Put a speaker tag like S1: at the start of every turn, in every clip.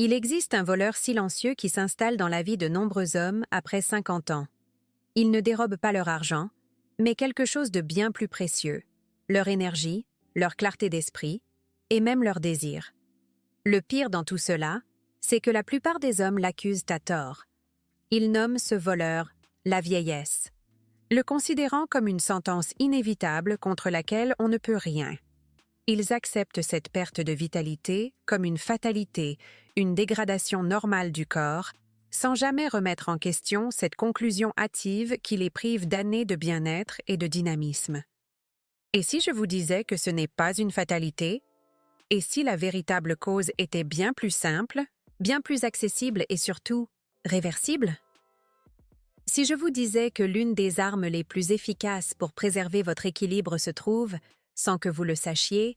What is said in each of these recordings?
S1: Il existe un voleur silencieux qui s'installe dans la vie de nombreux hommes après 50 ans. Ils ne dérobent pas leur argent, mais quelque chose de bien plus précieux, leur énergie, leur clarté d'esprit, et même leur désir. Le pire dans tout cela, c'est que la plupart des hommes l'accusent à tort. Ils nomment ce voleur la vieillesse, le considérant comme une sentence inévitable contre laquelle on ne peut rien. Ils acceptent cette perte de vitalité comme une fatalité, une dégradation normale du corps, sans jamais remettre en question cette conclusion hâtive qui les prive d'années de bien-être et de dynamisme. Et si je vous disais que ce n'est pas une fatalité? Et si la véritable cause était bien plus simple, bien plus accessible et surtout réversible? Si je vous disais que l'une des armes les plus efficaces pour préserver votre équilibre se trouve, sans que vous le sachiez,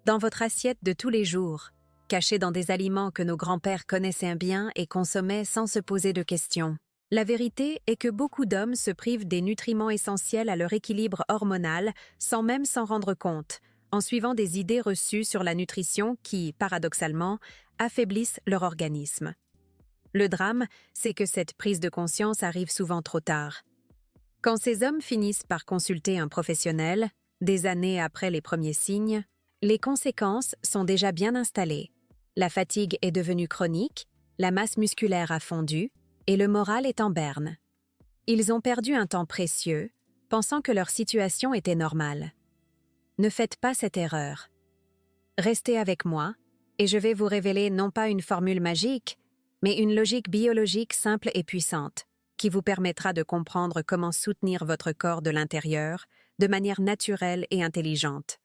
S1: dans votre assiette de tous les jours, cachée dans des aliments que nos grands-pères connaissaient bien et consommaient sans se poser de questions. La vérité est que beaucoup d'hommes se privent des nutriments essentiels à leur équilibre hormonal sans même s'en rendre compte, en suivant des idées reçues sur la nutrition qui, paradoxalement, affaiblissent leur organisme. Le drame, c'est que cette prise de conscience arrive souvent trop tard. Quand ces hommes finissent par consulter un professionnel, des années après les premiers signes, les conséquences sont déjà bien installées. La fatigue est devenue chronique, la masse musculaire a fondu et le moral est en berne. Ils ont perdu un temps précieux, pensant que leur situation était normale. Ne faites pas cette erreur. Restez avec moi et je vais vous révéler non pas une formule magique, mais une logique biologique simple et puissante, qui vous permettra de comprendre comment soutenir votre corps de l'intérieur de manière naturelle et intelligente.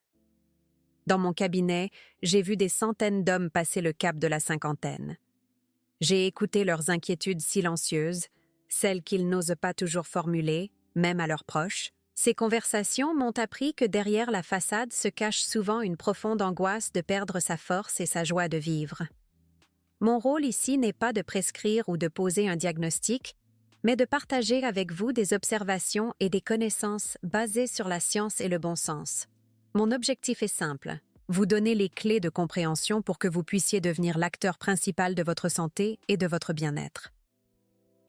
S1: Dans mon cabinet, j'ai vu des centaines d'hommes passer le cap de la cinquantaine. J'ai écouté leurs inquiétudes silencieuses, celles qu'ils n'osent pas toujours formuler, même à leurs proches. Ces conversations m'ont appris que derrière la façade se cache souvent une profonde angoisse de perdre sa force et sa joie de vivre. Mon rôle ici n'est pas de prescrire ou de poser un diagnostic, mais de partager avec vous des observations et des connaissances basées sur la science et le bon sens. Mon objectif est simple, vous donner les clés de compréhension pour que vous puissiez devenir l'acteur principal de votre santé et de votre bien-être.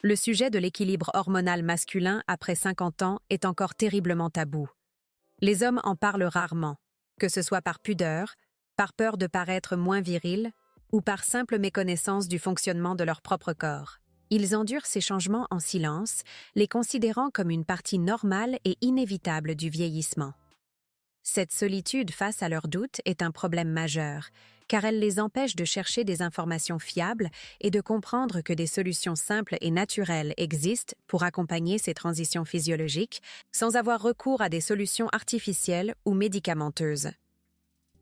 S1: Le sujet de l'équilibre hormonal masculin après 50 ans est encore terriblement tabou. Les hommes en parlent rarement, que ce soit par pudeur, par peur de paraître moins viril, ou par simple méconnaissance du fonctionnement de leur propre corps. Ils endurent ces changements en silence, les considérant comme une partie normale et inévitable du vieillissement. Cette solitude face à leurs doutes est un problème majeur, car elle les empêche de chercher des informations fiables et de comprendre que des solutions simples et naturelles existent pour accompagner ces transitions physiologiques sans avoir recours à des solutions artificielles ou médicamenteuses.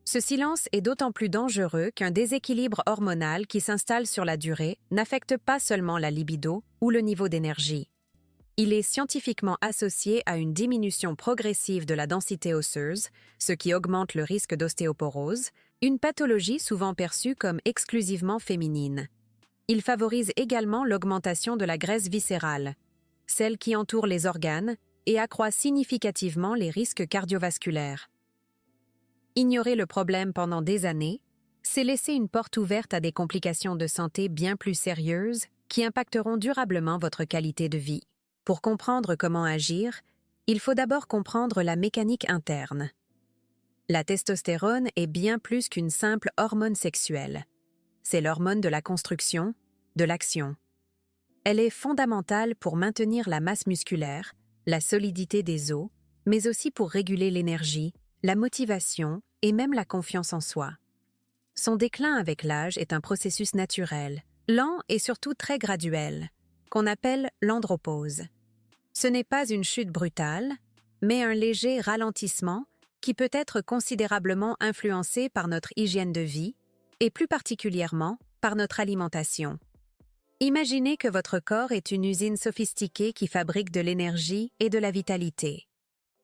S1: Ce silence est d'autant plus dangereux qu'un déséquilibre hormonal qui s'installe sur la durée n'affecte pas seulement la libido ou le niveau d'énergie. Il est scientifiquement associé à une diminution progressive de la densité osseuse, ce qui augmente le risque d'ostéoporose, une pathologie souvent perçue comme exclusivement féminine. Il favorise également l'augmentation de la graisse viscérale, celle qui entoure les organes, et accroît significativement les risques cardiovasculaires. Ignorer le problème pendant des années, c'est laisser une porte ouverte à des complications de santé bien plus sérieuses qui impacteront durablement votre qualité de vie. Pour comprendre comment agir, il faut d'abord comprendre la mécanique interne. La testostérone est bien plus qu'une simple hormone sexuelle. C'est l'hormone de la construction, de l'action. Elle est fondamentale pour maintenir la masse musculaire, la solidité des os, mais aussi pour réguler l'énergie, la motivation et même la confiance en soi. Son déclin avec l'âge est un processus naturel, lent et surtout très graduel, qu'on appelle l'andropause. Ce n'est pas une chute brutale, mais un léger ralentissement qui peut être considérablement influencé par notre hygiène de vie et plus particulièrement par notre alimentation. Imaginez que votre corps est une usine sophistiquée qui fabrique de l'énergie et de la vitalité.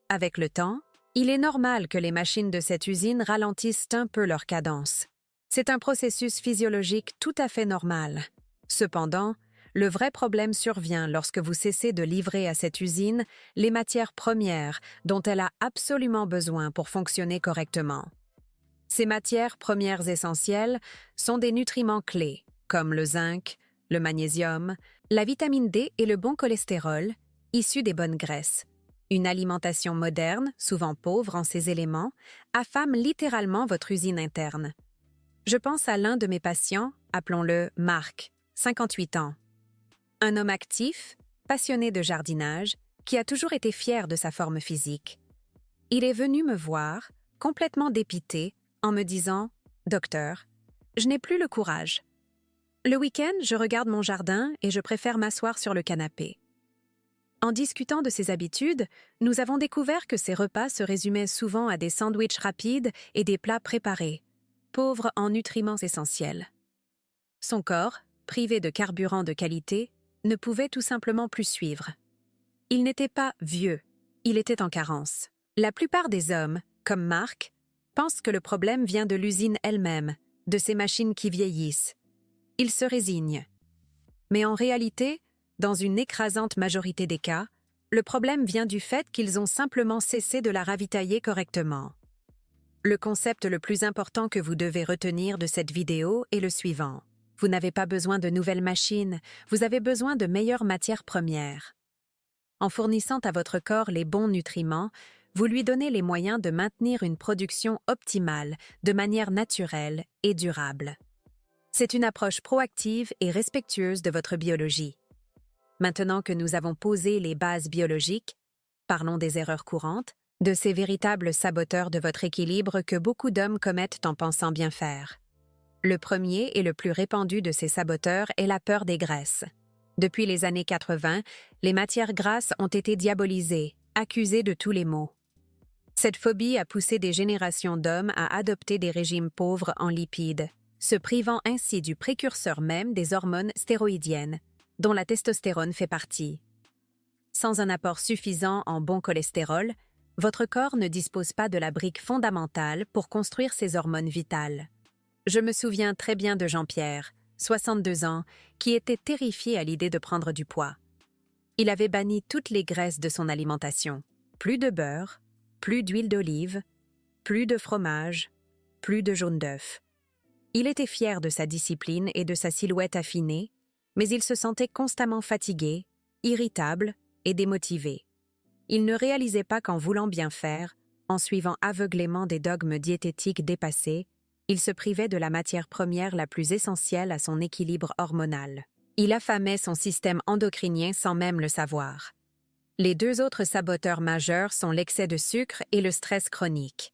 S1: Avec le temps, il est normal que les machines de cette usine ralentissent un peu leur cadence. C'est un processus physiologique tout à fait normal. Cependant, le vrai problème survient lorsque vous cessez de livrer à cette usine les matières premières dont elle a absolument besoin pour fonctionner correctement. Ces matières premières essentielles sont des nutriments clés, comme le zinc, le magnésium, la vitamine D et le bon cholestérol, issus des bonnes graisses. Une alimentation moderne, souvent pauvre en ces éléments, affame littéralement votre usine interne. Je pense à l'un de mes patients, appelons-le Marc, 58 ans. Un homme actif, passionné de jardinage, qui a toujours été fier de sa forme physique. Il est venu me voir, complètement dépité, en me disant « Docteur, je n'ai plus le courage. Le week-end, je regarde mon jardin et je préfère m'asseoir sur le canapé. » En discutant de ses habitudes, nous avons découvert que ses repas se résumaient souvent à des sandwichs rapides et des plats préparés, pauvres en nutriments essentiels. Son corps, privé de carburant de qualité, ne pouvait tout simplement plus suivre. Il n'était pas vieux, il était en carence. La plupart des hommes, comme Marc, pensent que le problème vient de l'usine elle-même, de ces machines qui vieillissent. Ils se résignent. Mais en réalité, dans une écrasante majorité des cas, le problème vient du fait qu'ils ont simplement cessé de la ravitailler correctement. Le concept le plus important que vous devez retenir de cette vidéo est le suivant. Vous n'avez pas besoin de nouvelles machines, vous avez besoin de meilleures matières premières. En fournissant à votre corps les bons nutriments, vous lui donnez les moyens de maintenir une production optimale, de manière naturelle et durable. C'est une approche proactive et respectueuse de votre biologie. Maintenant que nous avons posé les bases biologiques, parlons des erreurs courantes, de ces véritables saboteurs de votre équilibre que beaucoup d'hommes commettent en pensant bien faire. Le premier et le plus répandu de ces saboteurs est la peur des graisses. Depuis les années 80, les matières grasses ont été diabolisées, accusées de tous les maux. Cette phobie a poussé des générations d'hommes à adopter des régimes pauvres en lipides, se privant ainsi du précurseur même des hormones stéroïdiennes, dont la testostérone fait partie. Sans un apport suffisant en bon cholestérol, votre corps ne dispose pas de la brique fondamentale pour construire ses hormones vitales. Je me souviens très bien de Jean-Pierre, 62 ans, qui était terrifié à l'idée de prendre du poids. Il avait banni toutes les graisses de son alimentation. Plus de beurre, plus d'huile d'olive, plus de fromage, plus de jaune d'œuf. Il était fier de sa discipline et de sa silhouette affinée, mais il se sentait constamment fatigué, irritable et démotivé. Il ne réalisait pas qu'en voulant bien faire, en suivant aveuglément des dogmes diététiques dépassés, il se privait de la matière première la plus essentielle à son équilibre hormonal. Il affamait son système endocrinien sans même le savoir. Les deux autres saboteurs majeurs sont l'excès de sucre et le stress chronique.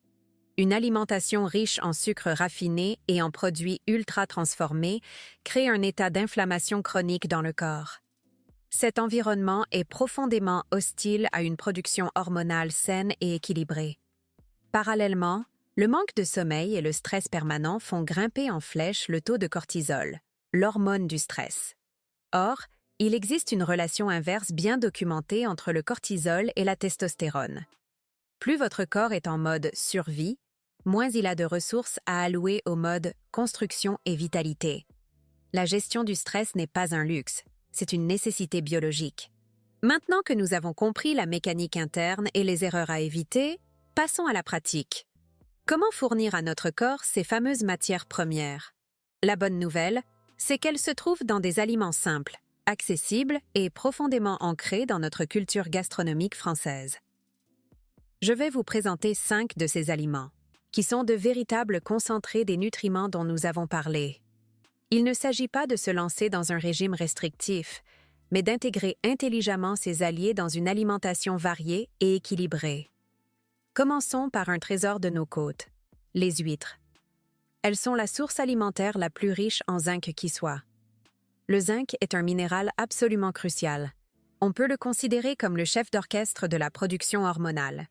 S1: Une alimentation riche en sucre raffiné et en produits ultra transformés crée un état d'inflammation chronique dans le corps. Cet environnement est profondément hostile à une production hormonale saine et équilibrée. Parallèlement, le manque de sommeil et le stress permanent font grimper en flèche le taux de cortisol, l'hormone du stress. Or, il existe une relation inverse bien documentée entre le cortisol et la testostérone. Plus votre corps est en mode survie, moins il a de ressources à allouer au mode construction et vitalité. La gestion du stress n'est pas un luxe, c'est une nécessité biologique. Maintenant que nous avons compris la mécanique interne et les erreurs à éviter, passons à la pratique. Comment fournir à notre corps ces fameuses matières premières? La bonne nouvelle, c'est qu'elles se trouvent dans des aliments simples, accessibles et profondément ancrés dans notre culture gastronomique française. Je vais vous présenter 5 de ces aliments, qui sont de véritables concentrés des nutriments dont nous avons parlé. Il ne s'agit pas de se lancer dans un régime restrictif, mais d'intégrer intelligemment ces alliés dans une alimentation variée et équilibrée. Commençons par un trésor de nos côtes, les huîtres. Elles sont la source alimentaire la plus riche en zinc qui soit. Le zinc est un minéral absolument crucial. On peut le considérer comme le chef d'orchestre de la production hormonale.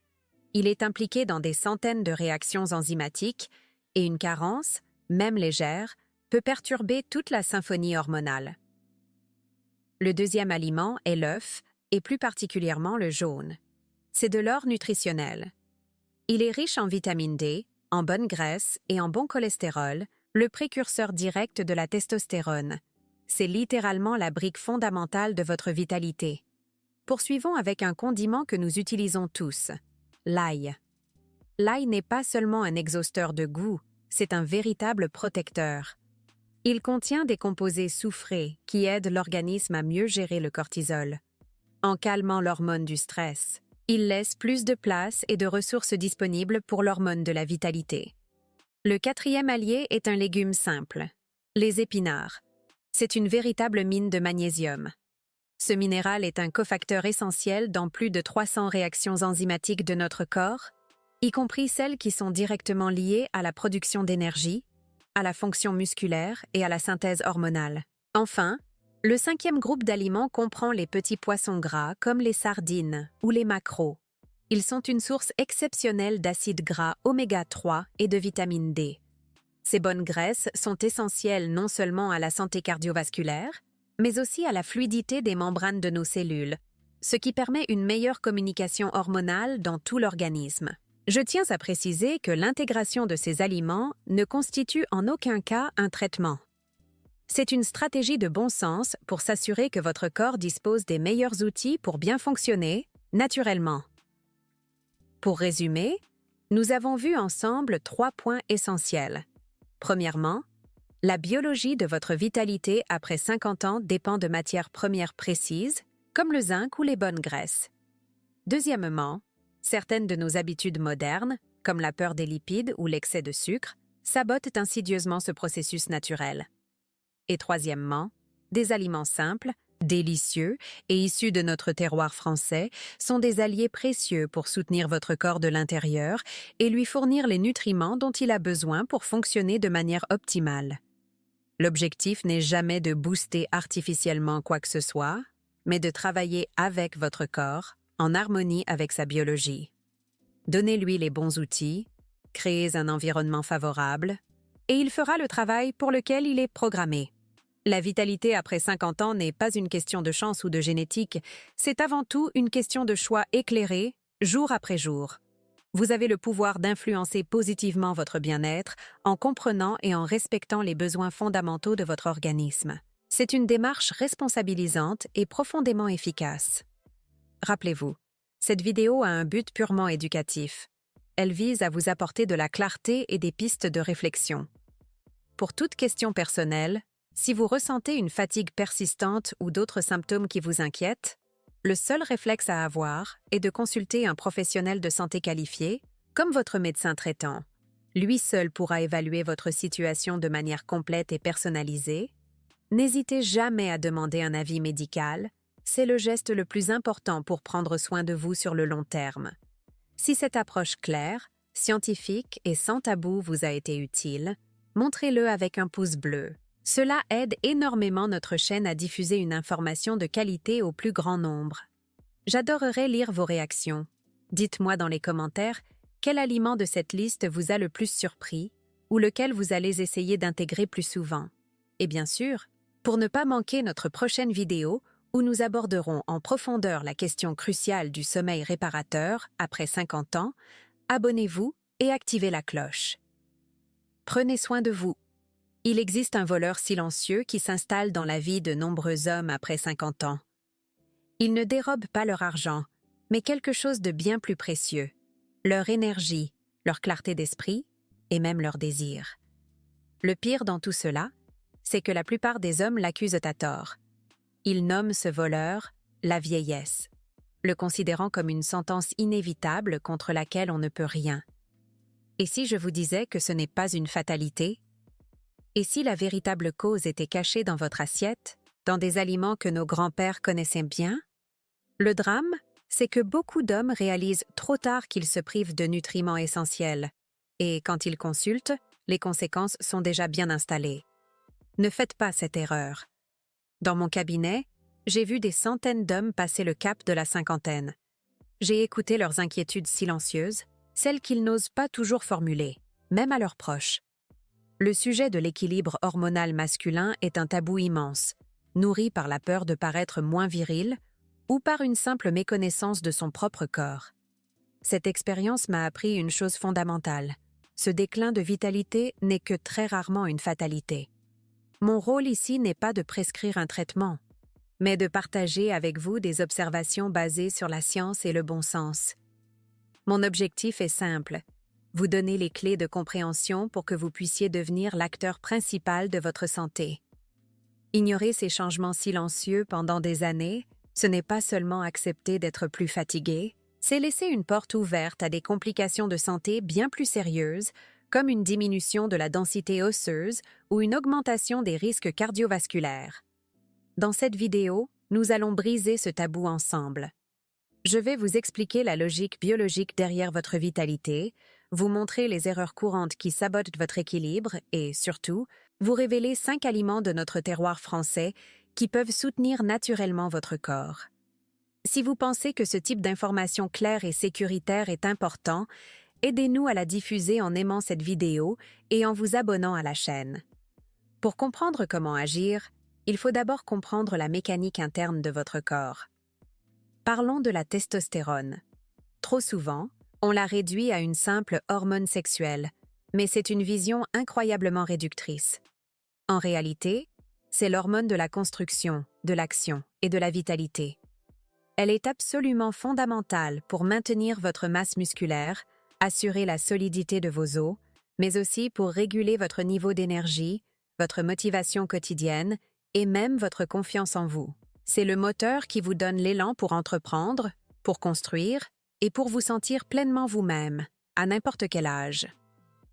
S1: Il est impliqué dans des centaines de réactions enzymatiques et une carence, même légère, peut perturber toute la symphonie hormonale. Le deuxième aliment est l'œuf, et plus particulièrement le jaune. C'est de l'or nutritionnel. Il est riche en vitamine D, en bonne graisse et en bon cholestérol, le précurseur direct de la testostérone. C'est littéralement la brique fondamentale de votre vitalité. Poursuivons avec un condiment que nous utilisons tous, l'ail. L'ail n'est pas seulement un exhausteur de goût, c'est un véritable protecteur. Il contient des composés soufrés qui aident l'organisme à mieux gérer le cortisol. En calmant l'hormone du stress, il laisse plus de place et de ressources disponibles pour l'hormone de la vitalité. Le quatrième allié est un légume simple, les épinards. C'est une véritable mine de magnésium. Ce minéral est un cofacteur essentiel dans plus de 300 réactions enzymatiques de notre corps, y compris celles qui sont directement liées à la production d'énergie, à la fonction musculaire et à la synthèse hormonale. Enfin, le cinquième groupe d'aliments comprend les petits poissons gras comme les sardines ou les maquereaux. Ils sont une source exceptionnelle d'acides gras oméga 3 et de vitamine D. Ces bonnes graisses sont essentielles non seulement à la santé cardiovasculaire, mais aussi à la fluidité des membranes de nos cellules, ce qui permet une meilleure communication hormonale dans tout l'organisme. Je tiens à préciser que l'intégration de ces aliments ne constitue en aucun cas un traitement. C'est une stratégie de bon sens pour s'assurer que votre corps dispose des meilleurs outils pour bien fonctionner, naturellement. Pour résumer, nous avons vu ensemble 3 points essentiels. Premièrement, la biologie de votre vitalité après 50 ans dépend de matières premières précises, comme le zinc ou les bonnes graisses. Deuxièmement, certaines de nos habitudes modernes, comme la peur des lipides ou l'excès de sucre, sabotent insidieusement ce processus naturel. Et troisièmement, des aliments simples, délicieux et issus de notre terroir français sont des alliés précieux pour soutenir votre corps de l'intérieur et lui fournir les nutriments dont il a besoin pour fonctionner de manière optimale. L'objectif n'est jamais de booster artificiellement quoi que ce soit, mais de travailler avec votre corps, en harmonie avec sa biologie. Donnez-lui les bons outils, créez un environnement favorable, et il fera le travail pour lequel il est programmé. La vitalité après 50 ans n'est pas une question de chance ou de génétique, c'est avant tout une question de choix éclairé, jour après jour. Vous avez le pouvoir d'influencer positivement votre bien-être en comprenant et en respectant les besoins fondamentaux de votre organisme. C'est une démarche responsabilisante et profondément efficace. Rappelez-vous, cette vidéo a un but purement éducatif. Elle vise à vous apporter de la clarté et des pistes de réflexion. Pour toute question personnelle, si vous ressentez une fatigue persistante ou d'autres symptômes qui vous inquiètent, le seul réflexe à avoir est de consulter un professionnel de santé qualifié, comme votre médecin traitant. Lui seul pourra évaluer votre situation de manière complète et personnalisée. N'hésitez jamais à demander un avis médical, c'est le geste le plus important pour prendre soin de vous sur le long terme. Si cette approche claire, scientifique et sans tabou vous a été utile, montrez-le avec un pouce bleu. Cela aide énormément notre chaîne à diffuser une information de qualité au plus grand nombre. J'adorerais lire vos réactions. Dites-moi dans les commentaires quel aliment de cette liste vous a le plus surpris ou lequel vous allez essayer d'intégrer plus souvent. Et bien sûr, pour ne pas manquer notre prochaine vidéo où nous aborderons en profondeur la question cruciale du sommeil réparateur après 50 ans, abonnez-vous et activez la cloche. Prenez soin de vous. Il existe un voleur silencieux qui s'installe dans la vie de nombreux hommes après 50 ans. Ils ne dérobent pas leur argent, mais quelque chose de bien plus précieux, leur énergie, leur clarté d'esprit et même leur désir. Le pire dans tout cela, c'est que la plupart des hommes l'accusent à tort. Ils nomment ce voleur la vieillesse, le considérant comme une sentence inévitable contre laquelle on ne peut rien. Et si je vous disais que ce n'est pas une fatalité? Et si la véritable cause était cachée dans votre assiette, dans des aliments que nos grands-pères connaissaient bien? Le drame, c'est que beaucoup d'hommes réalisent trop tard qu'ils se privent de nutriments essentiels. Et quand ils consultent, les conséquences sont déjà bien installées. Ne faites pas cette erreur. Dans mon cabinet, j'ai vu des centaines d'hommes passer le cap de la cinquantaine. J'ai écouté leurs inquiétudes silencieuses, celles qu'ils n'osent pas toujours formuler, même à leurs proches. Le sujet de l'équilibre hormonal masculin est un tabou immense, nourri par la peur de paraître moins viril ou par une simple méconnaissance de son propre corps. Cette expérience m'a appris une chose fondamentale. Ce déclin de vitalité n'est que très rarement une fatalité. Mon rôle ici n'est pas de prescrire un traitement, mais de partager avec vous des observations basées sur la science et le bon sens. Mon objectif est simple, vous donner les clés de compréhension pour que vous puissiez devenir l'acteur principal de votre santé. Ignorer ces changements silencieux pendant des années, ce n'est pas seulement accepter d'être plus fatigué, c'est laisser une porte ouverte à des complications de santé bien plus sérieuses, comme une diminution de la densité osseuse ou une augmentation des risques cardiovasculaires. Dans cette vidéo, nous allons briser ce tabou ensemble. Je vais vous expliquer la logique biologique derrière votre vitalité, vous montrer les erreurs courantes qui sabotent votre équilibre et, surtout, vous révéler 5 aliments de notre terroir français qui peuvent soutenir naturellement votre corps. Si vous pensez que ce type d'information claire et sécuritaire est important, aidez-nous à la diffuser en aimant cette vidéo et en vous abonnant à la chaîne. Pour comprendre comment agir, il faut d'abord comprendre la mécanique interne de votre corps. Parlons de la testostérone. Trop souvent, on la réduit à une simple hormone sexuelle, mais c'est une vision incroyablement réductrice. En réalité, c'est l'hormone de la construction, de l'action et de la vitalité. Elle est absolument fondamentale pour maintenir votre masse musculaire, assurer la solidité de vos os, mais aussi pour réguler votre niveau d'énergie, votre motivation quotidienne et même votre confiance en vous. C'est le moteur qui vous donne l'élan pour entreprendre, pour construire et pour vous sentir pleinement vous-même, à n'importe quel âge.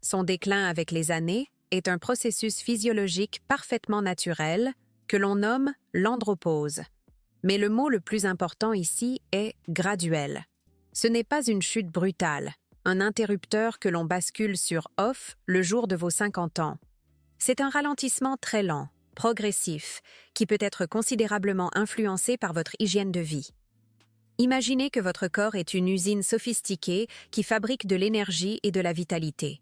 S1: Son déclin avec les années est un processus physiologique parfaitement naturel que l'on nomme l'andropause. Mais le mot le plus important ici est graduel. Ce n'est pas une chute brutale, un interrupteur que l'on bascule sur off le jour de vos 50 ans. C'est un ralentissement très lent, progressif, qui peut être considérablement influencé par votre hygiène de vie. Imaginez que votre corps est une usine sophistiquée qui fabrique de l'énergie et de la vitalité.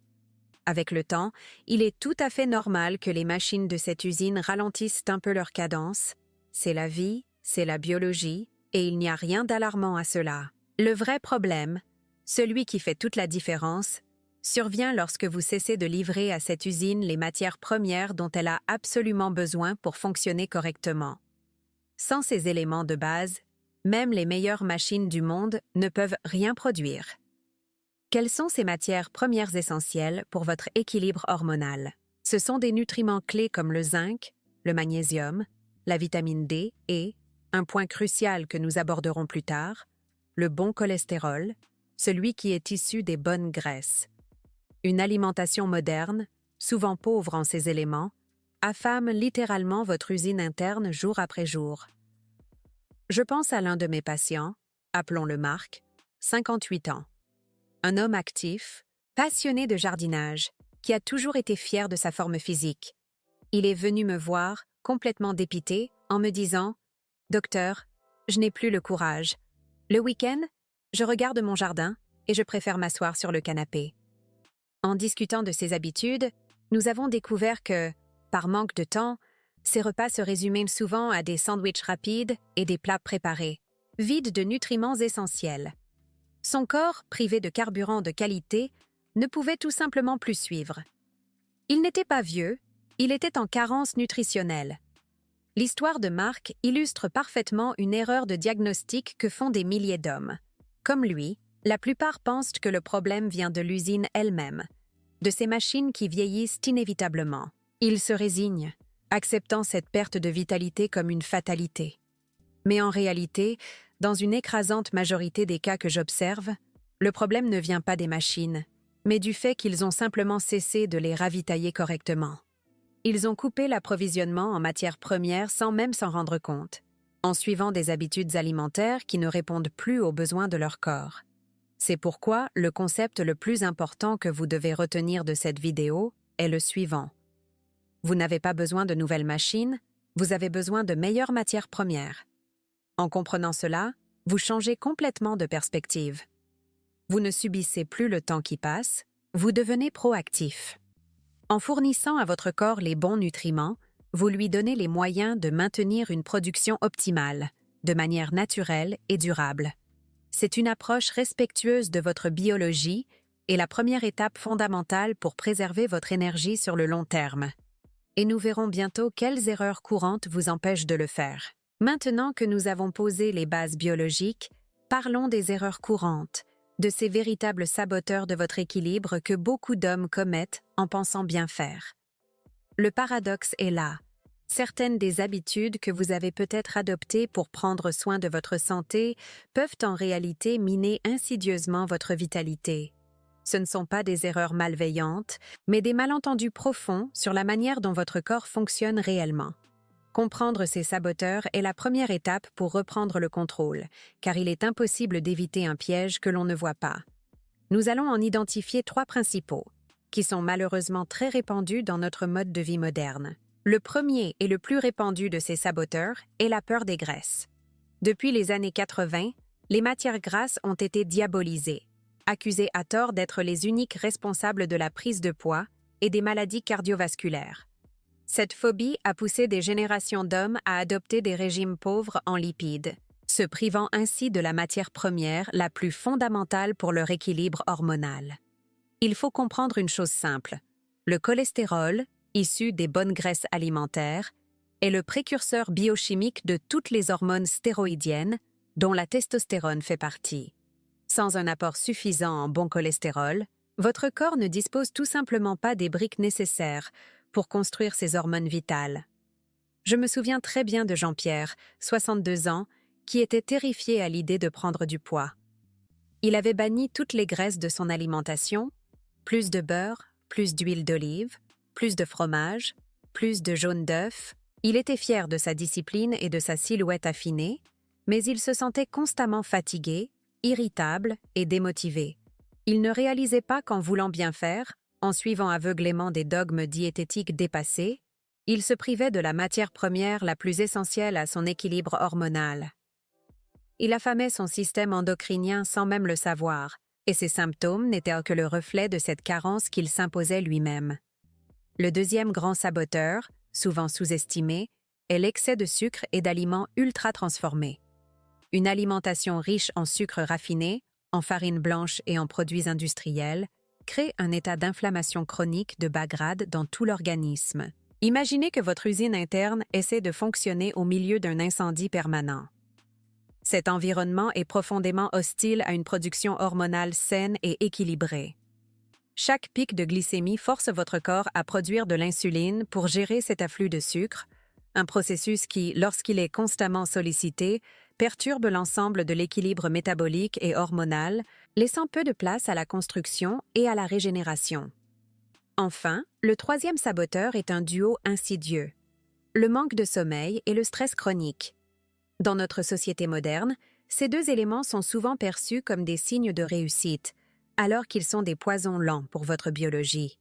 S1: Avec le temps, il est tout à fait normal que les machines de cette usine ralentissent un peu leur cadence. C'est la vie, c'est la biologie, et il n'y a rien d'alarmant à cela. Le vrai problème, celui qui fait toute la différence, survient lorsque vous cessez de livrer à cette usine les matières premières dont elle a absolument besoin pour fonctionner correctement. Sans ces éléments de base, même les meilleures machines du monde ne peuvent rien produire. Quelles sont ces matières premières essentielles pour votre équilibre hormonal? Ce sont des nutriments clés comme le zinc, le magnésium, la vitamine D et, un point crucial que nous aborderons plus tard, le bon cholestérol, celui qui est issu des bonnes graisses. Une alimentation moderne, souvent pauvre en ces éléments, affame littéralement votre usine interne jour après jour. Je pense à l'un de mes patients, appelons-le Marc, 58 ans. Un homme actif, passionné de jardinage, qui a toujours été fier de sa forme physique. Il est venu me voir, complètement dépité, en me disant « Docteur, je n'ai plus le courage. Le week-end, je regarde mon jardin et je préfère m'asseoir sur le canapé. » En discutant de ses habitudes, nous avons découvert que, par manque de temps, ses repas se résumaient souvent à des sandwichs rapides et des plats préparés, vides de nutriments essentiels. Son corps, privé de carburant de qualité, ne pouvait tout simplement plus suivre. Il n'était pas vieux, il était en carence nutritionnelle. L'histoire de Marc illustre parfaitement une erreur de diagnostic que font des milliers d'hommes. Comme lui, la plupart pensent que le problème vient de l'usine elle-même, de ces machines qui vieillissent inévitablement. Ils se résignent, acceptant cette perte de vitalité comme une fatalité. Mais en réalité, dans une écrasante majorité des cas que j'observe, le problème ne vient pas des machines, mais du fait qu'ils ont simplement cessé de les ravitailler correctement. Ils ont coupé l'approvisionnement en matières premières sans même s'en rendre compte, en suivant des habitudes alimentaires qui ne répondent plus aux besoins de leur corps. C'est pourquoi le concept le plus important que vous devez retenir de cette vidéo est le suivant. Vous n'avez pas besoin de nouvelles machines, vous avez besoin de meilleures matières premières. En comprenant cela, vous changez complètement de perspective. Vous ne subissez plus le temps qui passe, vous devenez proactif. En fournissant à votre corps les bons nutriments, vous lui donnez les moyens de maintenir une production optimale, de manière naturelle et durable. C'est une approche respectueuse de votre biologie et la première étape fondamentale pour préserver votre énergie sur le long terme. Et nous verrons bientôt quelles erreurs courantes vous empêchent de le faire. Maintenant que nous avons posé les bases biologiques, parlons des erreurs courantes, de ces véritables saboteurs de votre équilibre que beaucoup d'hommes commettent en pensant bien faire. Le paradoxe est là. Certaines des habitudes que vous avez peut-être adoptées pour prendre soin de votre santé peuvent en réalité miner insidieusement votre vitalité. Ce ne sont pas des erreurs malveillantes, mais des malentendus profonds sur la manière dont votre corps fonctionne réellement. Comprendre ces saboteurs est la première étape pour reprendre le contrôle, car il est impossible d'éviter un piège que l'on ne voit pas. Nous allons en identifier 3 principaux, qui sont malheureusement très répandus dans notre mode de vie moderne. Le premier et le plus répandu de ces saboteurs est la peur des graisses. Depuis les années 80, les matières grasses ont été diabolisées, accusées à tort d'être les uniques responsables de la prise de poids et des maladies cardiovasculaires. Cette phobie a poussé des générations d'hommes à adopter des régimes pauvres en lipides, se privant ainsi de la matière première la plus fondamentale pour leur équilibre hormonal. Il faut comprendre une chose simple. Le cholestérol, issu des bonnes graisses alimentaires, est le précurseur biochimique de toutes les hormones stéroïdiennes, dont la testostérone fait partie. Sans un apport suffisant en bon cholestérol, votre corps ne dispose tout simplement pas des briques nécessaires pour construire ses hormones vitales. Je me souviens très bien de Jean-Pierre, 62 ans, qui était terrifié à l'idée de prendre du poids. Il avait banni toutes les graisses de son alimentation, plus de beurre, plus d'huile d'olive, plus de fromage, plus de jaune d'œuf. Il était fier de sa discipline et de sa silhouette affinée, mais il se sentait constamment fatigué, irritable et démotivé. Il ne réalisait pas qu'en voulant bien faire, en suivant aveuglément des dogmes diététiques dépassés, il se privait de la matière première la plus essentielle à son équilibre hormonal. Il affamait son système endocrinien sans même le savoir, et ses symptômes n'étaient que le reflet de cette carence qu'il s'imposait lui-même. Le deuxième grand saboteur, souvent sous-estimé, est l'excès de sucre et d'aliments ultra-transformés. Une alimentation riche en sucre raffiné, en farine blanche et en produits industriels, crée un état d'inflammation chronique de bas grade dans tout l'organisme. Imaginez que votre usine interne essaie de fonctionner au milieu d'un incendie permanent. Cet environnement est profondément hostile à une production hormonale saine et équilibrée. Chaque pic de glycémie force votre corps à produire de l'insuline pour gérer cet afflux de sucre, un processus qui, lorsqu'il est constamment sollicité, perturbe l'ensemble de l'équilibre métabolique et hormonal, laissant peu de place à la construction et à la régénération. Enfin, le troisième saboteur est un duo insidieux, le manque de sommeil et le stress chronique. Dans notre société moderne, ces 2 éléments sont souvent perçus comme des signes de réussite, alors qu'ils sont des poisons lents pour votre biologie.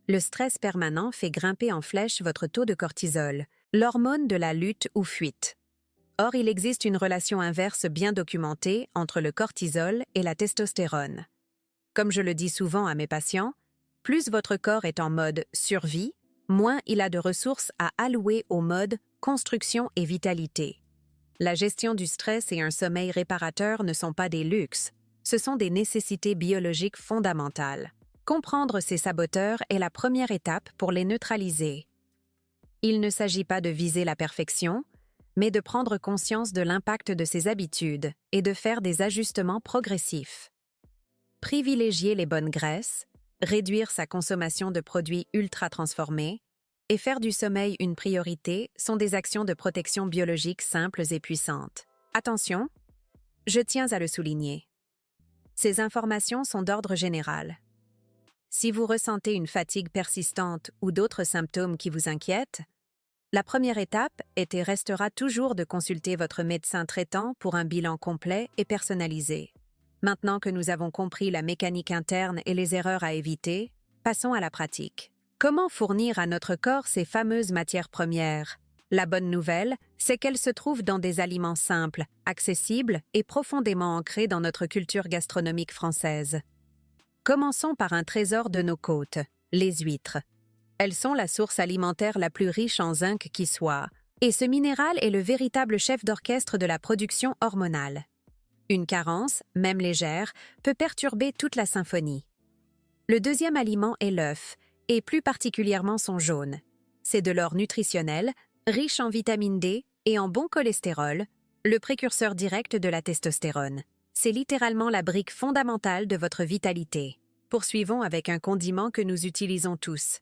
S1: Le stress permanent fait grimper en flèche votre taux de cortisol, l'hormone de la lutte ou fuite. Or, il existe une relation inverse bien documentée entre le cortisol et la testostérone. Comme je le dis souvent à mes patients, plus votre corps est en mode survie, moins il a de ressources à allouer au mode construction et vitalité. La gestion du stress et un sommeil réparateur ne sont pas des luxes, ce sont des nécessités biologiques fondamentales. Comprendre ces saboteurs est la première étape pour les neutraliser. Il ne s'agit pas de viser la perfection, mais de prendre conscience de l'impact de ses habitudes et de faire des ajustements progressifs. Privilégier les bonnes graisses, réduire sa consommation de produits ultra-transformés et faire du sommeil une priorité sont des actions de protection biologique simples et puissantes. Attention, je tiens à le souligner. Ces informations sont d'ordre général. Si vous ressentez une fatigue persistante ou d'autres symptômes qui vous inquiètent, la première étape est et restera toujours de consulter votre médecin traitant pour un bilan complet et personnalisé. Maintenant que nous avons compris la mécanique interne et les erreurs à éviter, passons à la pratique. Comment fournir à notre corps ces fameuses matières premières? La bonne nouvelle, c'est qu'elles se trouvent dans des aliments simples, accessibles et profondément ancrés dans notre culture gastronomique française. Commençons par un trésor de nos côtes, les huîtres. Elles sont la source alimentaire la plus riche en zinc qui soit, et ce minéral est le véritable chef d'orchestre de la production hormonale. Une carence, même légère, peut perturber toute la symphonie. Le deuxième aliment est l'œuf, et plus particulièrement son jaune. C'est de l'or nutritionnel, riche en vitamine D et en bon cholestérol, le précurseur direct de la testostérone. C'est littéralement la brique fondamentale de votre vitalité. Poursuivons avec un condiment que nous utilisons tous.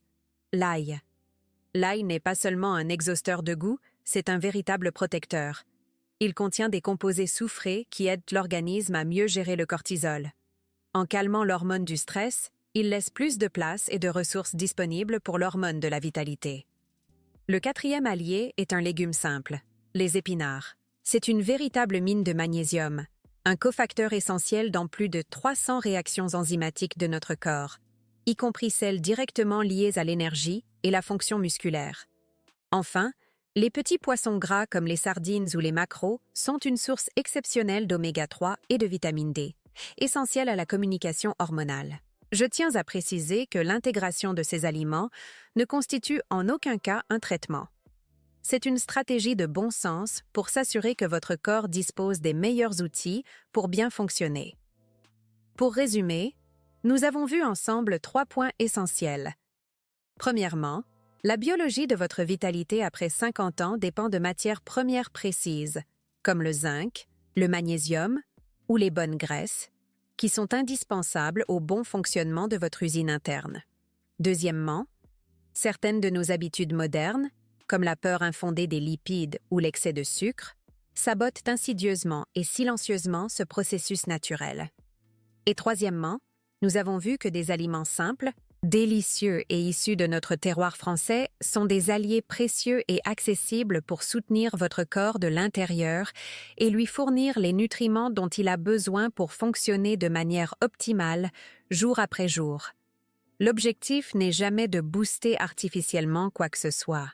S1: L'ail. L'ail n'est pas seulement un exhausteur de goût, c'est un véritable protecteur. Il contient des composés soufrés qui aident l'organisme à mieux gérer le cortisol. En calmant l'hormone du stress, il laisse plus de place et de ressources disponibles pour l'hormone de la vitalité. Le quatrième allié est un légume simple, les épinards. C'est une véritable mine de magnésium, un cofacteur essentiel dans plus de 300 réactions enzymatiques de notre corps, y compris celles directement liées à l'énergie et la fonction musculaire. Enfin, les petits poissons gras comme les sardines ou les maquereaux sont une source exceptionnelle d'oméga 3 et de vitamine D, essentielle à la communication hormonale. Je tiens à préciser que l'intégration de ces aliments ne constitue en aucun cas un traitement. C'est une stratégie de bon sens pour s'assurer que votre corps dispose des meilleurs outils pour bien fonctionner. Pour résumer, nous avons vu ensemble 3 points essentiels. Premièrement, la biologie de votre vitalité après 50 ans dépend de matières premières précises, comme le zinc, le magnésium ou les bonnes graisses, qui sont indispensables au bon fonctionnement de votre usine interne. Deuxièmement, certaines de nos habitudes modernes, comme la peur infondée des lipides ou l'excès de sucre, sabotent insidieusement et silencieusement ce processus naturel. Et troisièmement, nous avons vu que des aliments simples, délicieux et issus de notre terroir français sont des alliés précieux et accessibles pour soutenir votre corps de l'intérieur et lui fournir les nutriments dont il a besoin pour fonctionner de manière optimale, jour après jour. L'objectif n'est jamais de booster artificiellement quoi que ce soit,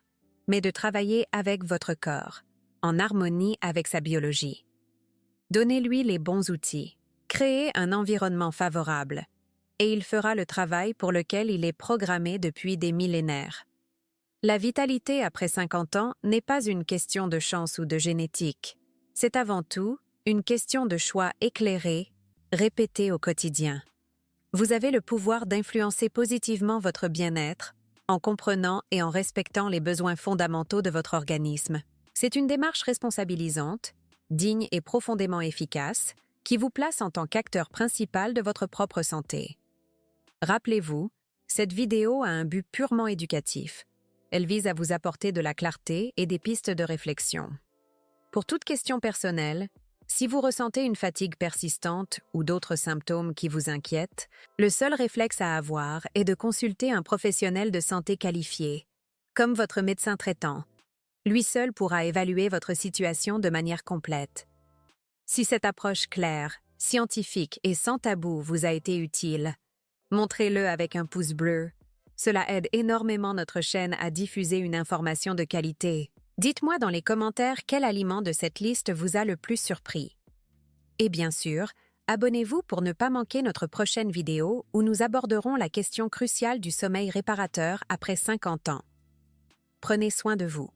S1: mais de travailler avec votre corps, en harmonie avec sa biologie. Donnez-lui les bons outils, créez un environnement favorable, et il fera le travail pour lequel il est programmé depuis des millénaires. La vitalité après 50 ans n'est pas une question de chance ou de génétique. C'est avant tout une question de choix éclairés, répétés au quotidien. Vous avez le pouvoir d'influencer positivement votre bien-être en comprenant et en respectant les besoins fondamentaux de votre organisme. C'est une démarche responsabilisante, digne et profondément efficace, qui vous place en tant qu'acteur principal de votre propre santé. Rappelez-vous, cette vidéo a un but purement éducatif. Elle vise à vous apporter de la clarté et des pistes de réflexion. Pour toute question personnelle, si vous ressentez une fatigue persistante ou d'autres symptômes qui vous inquiètent, le seul réflexe à avoir est de consulter un professionnel de santé qualifié, comme votre médecin traitant. Lui seul pourra évaluer votre situation de manière complète. Si cette approche claire, scientifique et sans tabou vous a été utile, montrez-le avec un pouce bleu. Cela aide énormément notre chaîne à diffuser une information de qualité. Dites-moi dans les commentaires quel aliment de cette liste vous a le plus surpris. Et bien sûr, abonnez-vous pour ne pas manquer notre prochaine vidéo où nous aborderons la question cruciale du sommeil réparateur après 50 ans. Prenez soin de vous.